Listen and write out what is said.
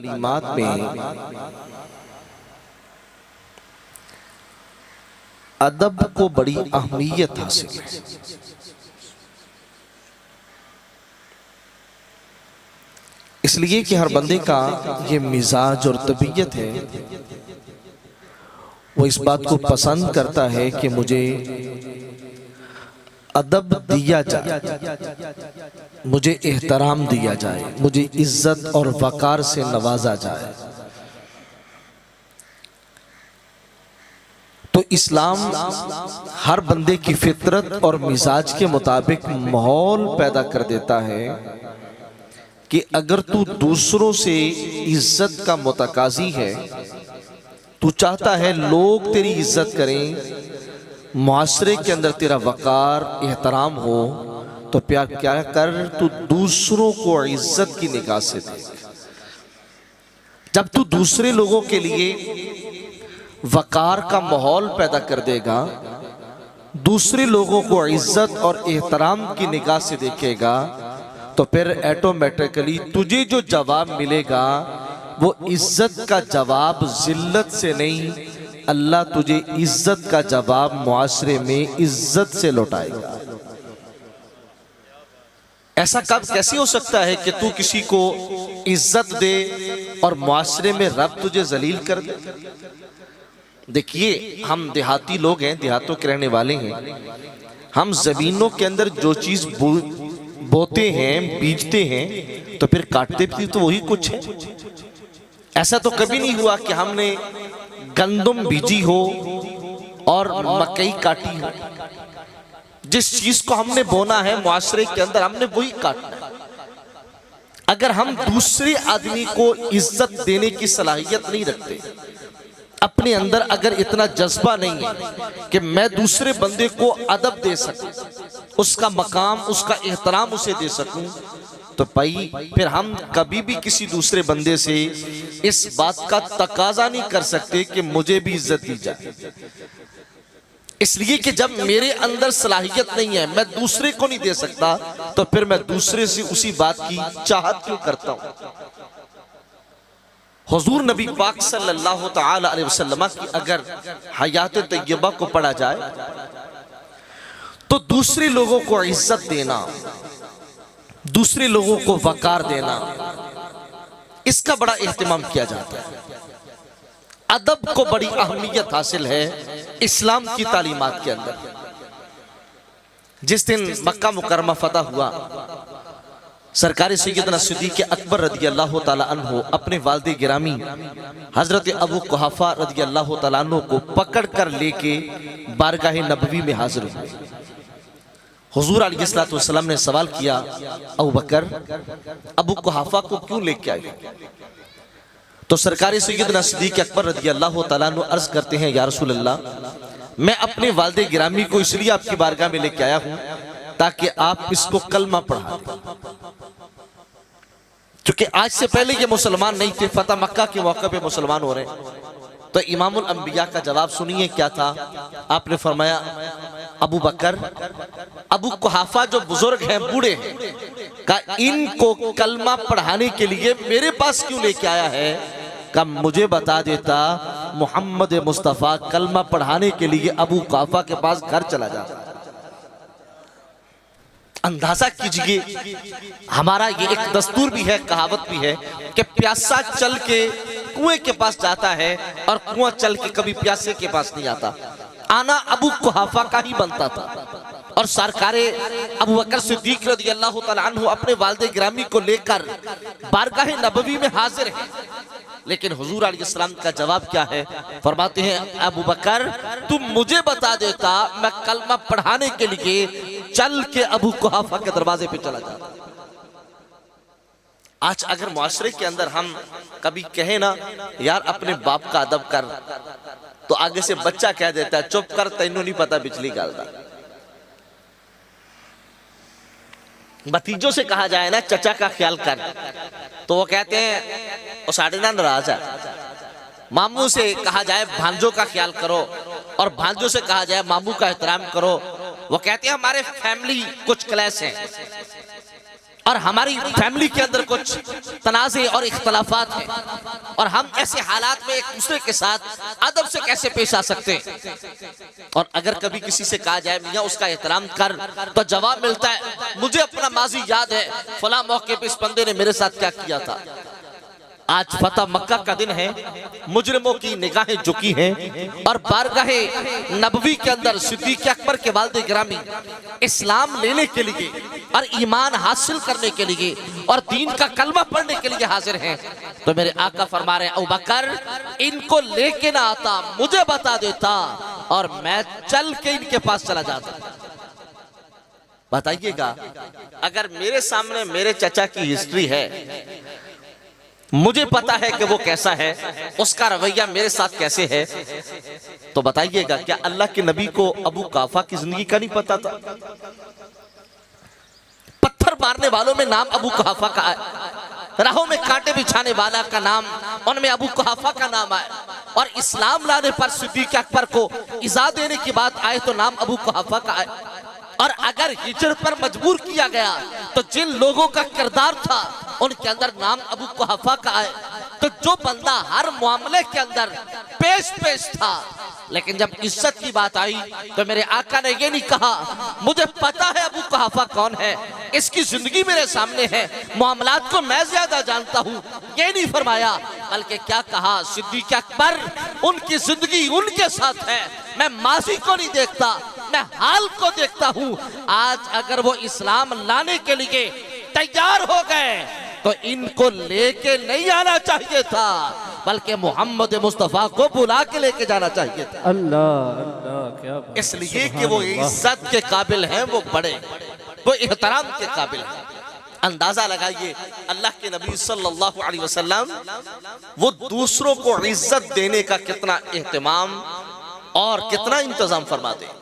तालीमात में अदब को बड़ी अहमियत हासिल है। इसलिए कि हर बंदे का ये मिजाज और तबीयत है, वो इस बात को पसंद करता है कि मुझे अदब दिया जाए, मुझे एहतराम दिया जाए, मुझे इज्जत और वकार से नवाजा जाए। तो इस्लाम हर बंदे की फितरत और मिजाज के मुताबिक माहौल पैदा कर देता है कि अगर तू दूसरों से इज्जत का मुतकाजी है, तू चाहता है लोग तेरी इज्जत करें, मुआशरे के अंदर तेरा वकार एहतराम हो, तो प्यार क्या कर, तू दूसरों को इज्जत की निगाह से देख। जब तू दूसरे लोगों के लिए वकार का माहौल पैदा कर देगा, दूसरे लोगों को इज्जत और एहतराम की निगाह से देखेगा, तो फिर ऑटोमेटिकली तुझे जो जवाब मिलेगा वो इज्जत का जवाब जिल्लत से नहीं, अल्लाह तुझे इज्जत का जवाब मुआशरे में इज्जत से लौटाएगा। ऐसा कब कैसे हो सकता है कि तू किसी को इज्जत दे और मुआशरे में रब तुझे जलील कर दे? देखिए, हम देहाती लोग हैं, देहातों के रहने वाले हैं। हम जमीनों के अंदर जो चीज बोते हैं, बीजते हैं, तो फिर काटते भी तो वही कुछ है। ऐसा तो कभी नहीं हुआ कि हमने गंदम बीजी हो और मकई काटी हो। जिस चीज को हमने बोना है मुआशरे के अंदर, हमने वही काटना है। अगर हम दूसरे आदमी को इज्जत देने की सलाहियत नहीं रखते, अपने अंदर अगर इतना जज्बा नहीं है कि मैं दूसरे बंदे को अदब दे सकूं, उसका मकाम, उसका एहतराम उसे दे सकूं, तो भाई फिर हम कभी भी किसी दूसरे बंदे से इस बात का तकाजा नहीं कर सकते कि मुझे भी इज्जत दी जाए। इसलिए कि जब मेरे अंदर सलाहियत नहीं है, मैं दूसरे को नहीं दे सकता, तो फिर मैं दूसरे से उसी बात की चाहत क्यों करता हूं? हुजूर नबी पाक सल्लल्लाहु तआला अलैहि वसल्लम की अगर हयात तय्यबा को पढ़ा जाए तो दूसरे लोगों को इज्जत देना, दूसरे लोगों को वकार देना, इसका बड़ा एहतमाम किया जाता है। अदब को बड़ी अहमियत हासिल है इस्लाम की तालीमात के अंदर। जिस दिन मक्का मुकरमा फतह हुआ, सरकारी सैयदना सिद्दीक़ अकबर रज़ी अल्लाह ताला अन्हु अपने वालिद गिरामी हजरत अबू कुहाफा रज़ी अल्लाह ताला अन्हु को पकड़ कर लेके बारगाह नबवी में हाजिर हुए। हुजूर अलैहिस्सलातु वस्सलाम ने सवाल किया, अबू बकर, अबू कुहाफा को क्यों लेके आए? तो सरकारी सैयदना सिद्दीक़ अकबर रज़ी अल्लाह ताला अन्हु अर्ज करते हैं, या रसूल अल्लाह, मैं अपने वालिद गिरामी को इसलिए आपकी बारगाह में लेके आया हूं ताकि आप इसको कलमा पढ़ा दें। क्योंकि आज से पहले ये मुसलमान नहीं थे, फतह मक्का के मौके पे मुसलमान हो रहे हैं। तो इमामुल अंबिया का जवाब सुनिए क्या था। आपने फरमाया, अबू बकर, अबू कुहाफा जो बुजुर्ग हैं, बूढ़े हैं, का इनको कलमा पढ़ाने के लिए मेरे पास क्यों लेके आया है? का मुझे बता देता, मोहम्मद मुस्तफ़ा कलमा पढ़ाने के लिए अबू कुहाफा के पास घर चला जाता। अंदाजा कीजिए, हमारा ये एक दस्तूर भी है, कहावत भी है कि प्यासा चल के कुएं के पास जाता है और कुआं चल के कभी प्यासे के पास नहीं आता। आना अबू कुहाफा का ही बनता था। और सरकारे अबू बकर सिद्दीक़ रज़ी अल्लाह ताला अन्हु अपने वालिद गिरामी को लेकर बारगाह नबवी में हाजिर हैं। लेकिन हुजूर अलैहिस्सलाम का जवाब क्या है? फरमाते हैं, अबू बकर, तुम मुझे बता देता, मैं कलमा पढ़ाने के लिए चल के अबू कुहाफा के दरवाजे पे चला जाता। आज अगर मुआशरे के अंदर हम कभी कहें ना, यार अपने बाप का अदब कर, तो आगे से बच्चा कह देता है, चुप कर, तैनू नहीं पता बिजली गालदा। भतीजों से कहा जाए ना, चचा का ख्याल कर, तो वो कहते हैं वो साढ़े ना नाराज है। मामू से कहा जाए भांजों का ख्याल करो, और भांजों से कहा जाए मामू का एहतराम करो, वो कहते हैं हमारे फैमिली कुछ क्लैश है। और हमारी फैमिली के अंदर कुछ तनाज़े और इख्तलाफात हैं और हम ऐसे हालात में एक दूसरे के साथ अदब से कैसे पेश आ सकते हैं। और अगर कभी किसी से कहा जाए मियाँ उसका एहतराम कर, तो जवाब मिलता है मुझे अपना माजी याद है, फला मौके पे इस बंदे ने मेरे साथ क्या किया था। आज फतह मक्का का दिन है, मुजरिमों की निगाहें झुकी हैं और बारगाहे नबवी के अंदर सिद्दीक़ अकबर के वालिद गिरामी इस्लाम लेने के लिए और ईमान हासिल करने के लिए और दीन का कलमा पढ़ने के लिए हाजिर हैं। तो मेरे आका फरमा रहे अबू बकर इनको लेके ना आता, मुझे बता देता और मैं चल के इनके पास चला जाता। बताइएगा, अगर मेरे सामने मेरे चचा की हिस्ट्री है, मुझे पता है कि वो कैसा है, उसका रवैया मेरे साथ कैसे है, तो बताइएगा क्या अल्लाह के नबी को अबू काफा की जिंदगी का नहीं पता था? पत्थर मारने वालों में नाम अबू कुहाफा का है, राहों में कांटे बिछाने वाला का नाम उनमें अबू कुहाफा का नाम आए, और इस्लाम लाने पर सिद्दीक़ अकबर को इज़ा देने की बात आए तो नाम अबू कुहाफा का आए। और अगर हिजरत पर मजबूर किया गया तो जिन लोगों का किरदार था उनके अंदर नाम अबू कुहाफा का आए। तो जो बंदा हर मामले के अंदर पेश था, लेकिन जब इज्जत की बात आई तो मेरे आका ने ये नहीं कहा मुझे पता है अबू कुहाफा कौन है, इसकी जिंदगी मेरे सामने है, मामलात को मैं ज्यादा जानता हूँ, ये नहीं फरमाया, बल्कि क्या कहा सिद्दीक़ अकबर उनकी जिंदगी उनके साथ है, मैं माजी को नहीं देखता, मैं हाल को देखता हूँ। आज अगर वो इस्लाम लाने के लिए तैयार हो गए तो इनको लेके नहीं आना चाहिए था, बल्कि मोहम्मद मुस्तफा को बुला के लेके जाना चाहिए था। अल्लाह अल्लाह, क्या बात। इसलिए कि वो इज्जत के काबिल हैं, वो बड़े, वो एहतराम के काबिल हैं। अंदाजा लगाइए अल्लाह के नबी सल्लल्लाहु अलैहि वसल्लम वो दूसरों को इज्जत देने का कितना एहतमाम और कितना इंतजाम फरमाते हैं।